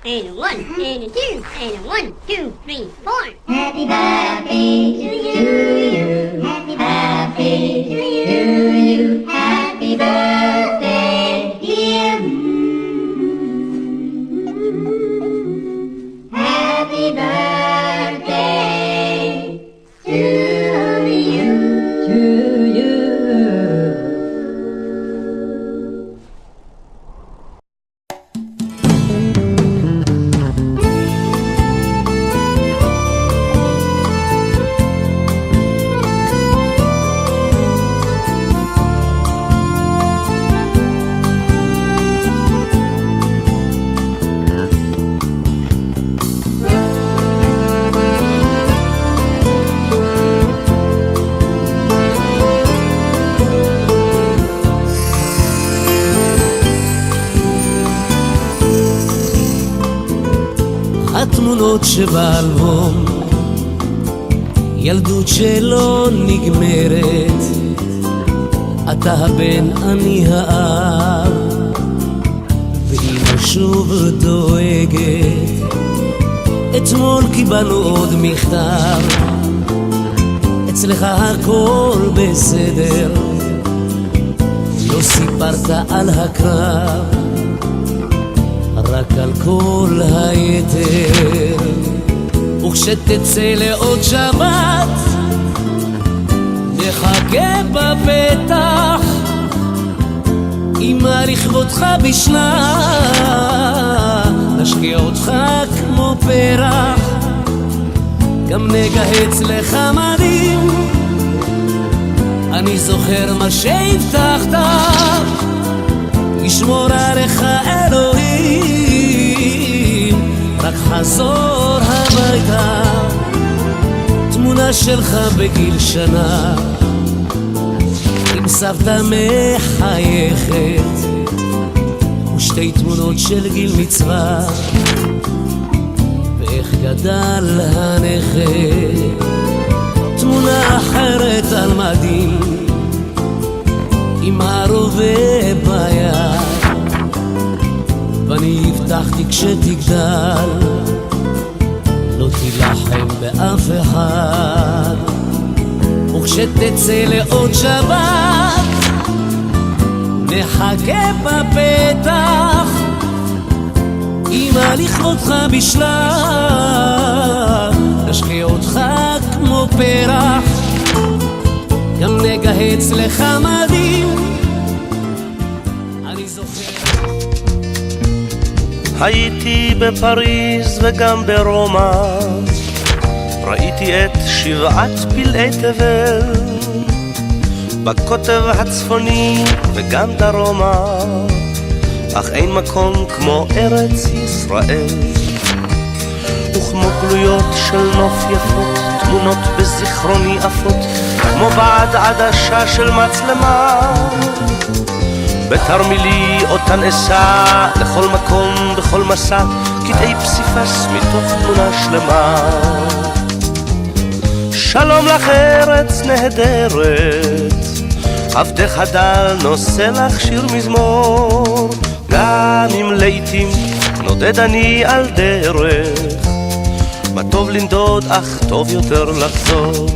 and a one, and a two, and a 1, 2, 3, 4. Happy birthday to you. Happy birthday to you. Happy birthday, dear. Happy birthday to you. To you. התמונות שבאלבום, ילדות שלא נגמרת, אתה הבן אני האב, ואמא שוב דואגת. אתמול קיבלנו עוד מכתב, אצלך הכל בסדר, לא סיפרת על הקרב, רק על כל היתר. וכשתצא לעוד שבת נחכה בפתח, אמא לכבודך בשלה, נשקיע אותך כמו פרח, גם נגהץ לך מדים. אני זוכר מה שהבטחת, ישמור עליך אלוהים, רק חזור הביתה. תמונה שלך בגיל שנה, עם סבתא מחייכת, ושתי תמונות של גיל מצווה, ואיך גדל הנכד. תמונה אחרת על מדים, עם הרובה ביד, ואני הבטחתי כשתגדל לא תילחם באף אחד. וכשתצא לעוד שבת נחכה בפתח, אמא לכבודך בשלה, נשקיע אותך כמו פרח, גם נגהץ לך מדים. אני זוכר הייתי בפריז וגם ברומא, ראיתי את 7 פלאי תבל, בקוטב הצפוני וגם דרומה, אך אין מקום כמו ארץ ישראל. וכמו גלויות של נוף יפות, תמונות בזיכרוני עפות, כמו בעד עדשה של מצלמה, בתרמילי אותן אסע לכל מקום בכל מסע, קטעי פסיפס מתוך תמונה שלמה. שלום לך ארץ נהדרת, עבדך הדל נושא לך שיר מזמור, גם אם לעתים נודד אני על דרך, מה טוב לנדוד אך טוב יותר לחזור.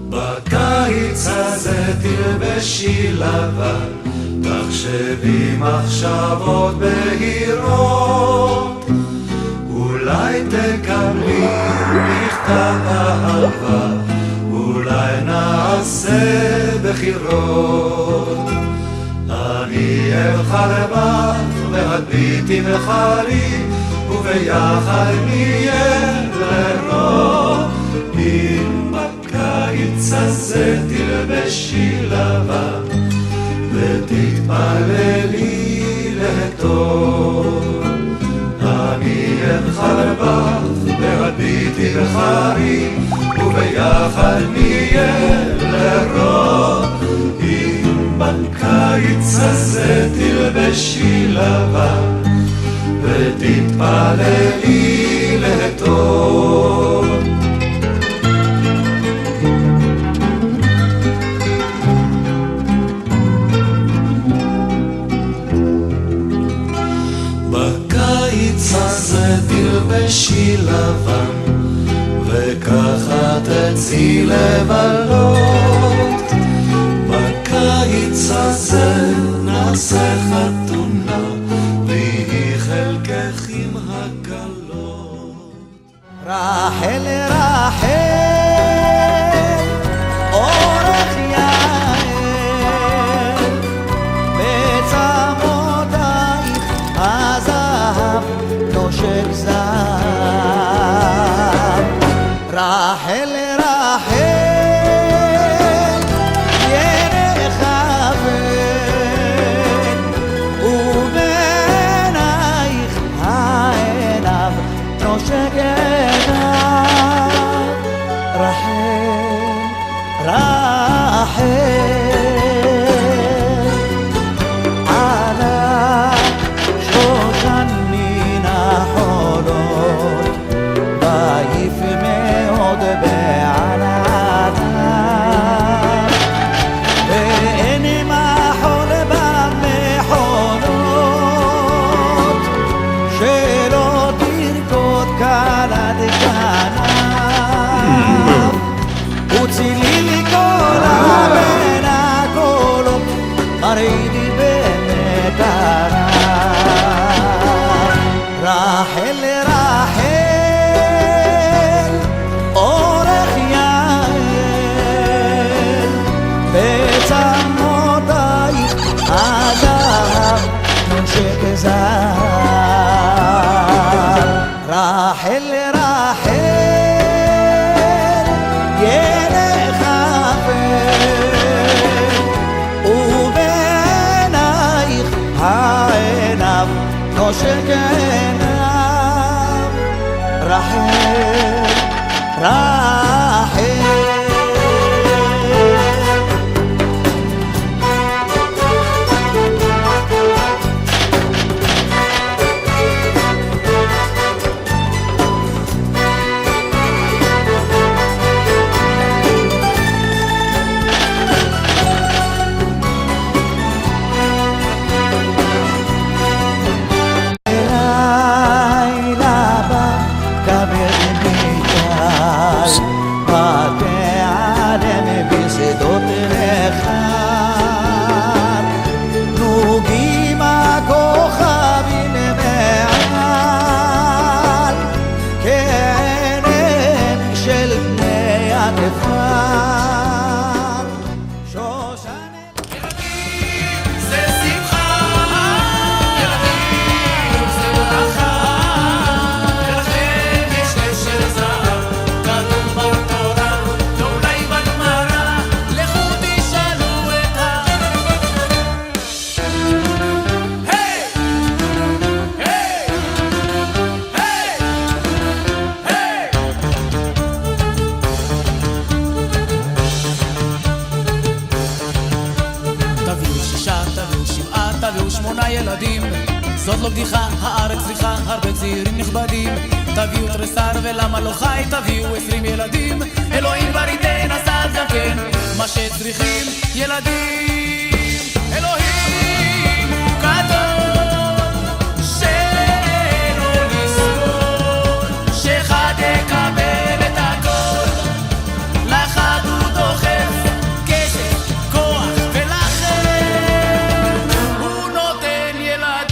בקיץ הזה תלבשי לבן, תחשבי מחשבות בהירות, אולי תקבלי מכתב אהבה, אולי נעשה בחירות. אני אלך לבך והביטי בחרי, וביחד נהיה לרוב. אם בקיץ הזה תלבשי לבן ותתפללי לטוב, אני אלך לבך והביטי בחרי, וביחד נהיה לרוב. אם בקיץ הזה תלבשי לבן ותתפללי לטוב. בקיץ הזה תלבשי לבן, וככה תצאי לבלות. בקיץ הזה נעשה חתונה, ויהי חלקך עם הקלות. רחל רחל אורך יעל, בצמודייך הזהב נושק זהב. רחל רחל ירך אבן, ובעינייך העיניו נושק עיניו. רחל רחל עלה שושן מן החולות, ויף מאוד בענתיו, ואין מחול במחולות, שלא תרקוד כלת כנף. וצילי לי כל בין הקולות, מרעידי במקרב. רחל רחל אורך יעל, בצמודייך הזהב נושק זהב. רחל רחל ילך אבן, ובעינייך העיניו נושק עיניו. רחל רחל ילדים, זאת לא בדיחה, הארץ צריכה הרבה צעירים נכבדים. תביאו תריסר ולמה לא חי, תביאו 20 ילדים. אלוהים כבר ייתן עשה גם כן מה שצריכים ילדים. אלוהים הוא גדול, שאינו לסבול, שאחד יקבל את הכל, לאחד הוא דוחף כסף, כוח, ולכן הוא נותן ילדים.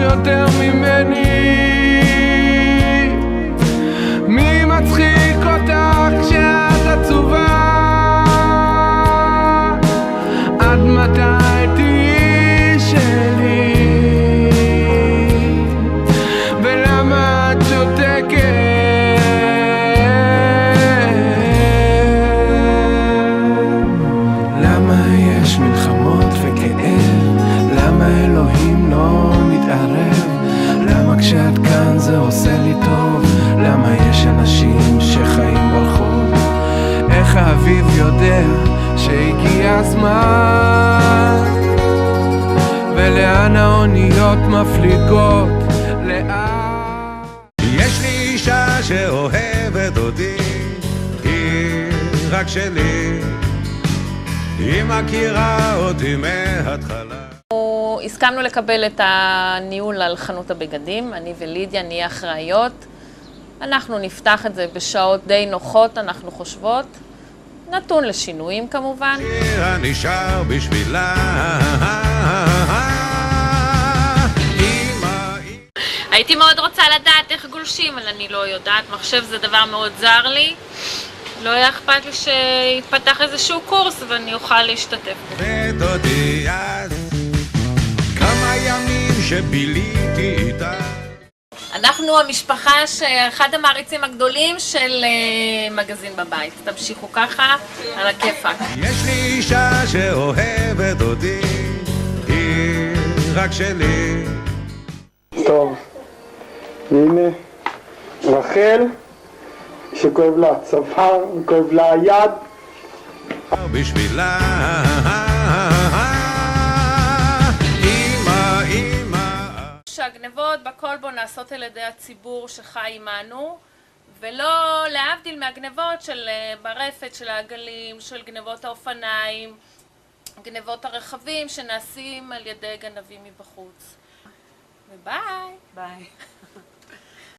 יותר ממני? מי מצחיק אותך כשאת עצובה? עד מתי תהיי שלי? ולמה את שותקת? למה יש מלחמות וכאב? למה אלוהים לא מתערב? למה כשאת כאן זה עושה לי טוב? למה יש אנשים שחיים ברחוב? איך האביב יודע שהגיע הזמן? ולאן האוניות מפליגות? לאן? יש לי אישה שאוהבת אותי, היא רק שלי, היא מכירה אותי מההתחלה. הסכמנו לקבל את הניהול על חנות הבגדים, אני ולידיה נהיה אחראיות. אנחנו נפתח את זה בשעות די נוחות, אנחנו חושבות. נתון לשינויים כמובן. שיר הנשאר בשבילה. הייתי מאוד רוצה לדעת איך גולשים, אבל אני לא יודעת. מחשב זה דבר מאוד זר לי. לא היה אכפת לי שיתפתח איזשהו קורס ואני אוכל להשתתף. ותודי אז כמה ימים שביליתי איתה. אנחנו המשפחה שאחד המעריצים הגדולים של מגזין בבית. תמשיכו ככה, על הכיפק. יש לי אישה שאוהבת אותי, היא רק שלי. טוב, והנה רחל שכואב לה הצוואר וכואב לה היד. בשבילה שהגנבות בקולבו נעשות על ידי הציבור שחי עמנו, ולא להבדיל מהגנבות של ברפת, של העגלים, של גנבות האופניים, גנבות הרכבים שנעשים על ידי גנבים מבחוץ. וביי. ביי.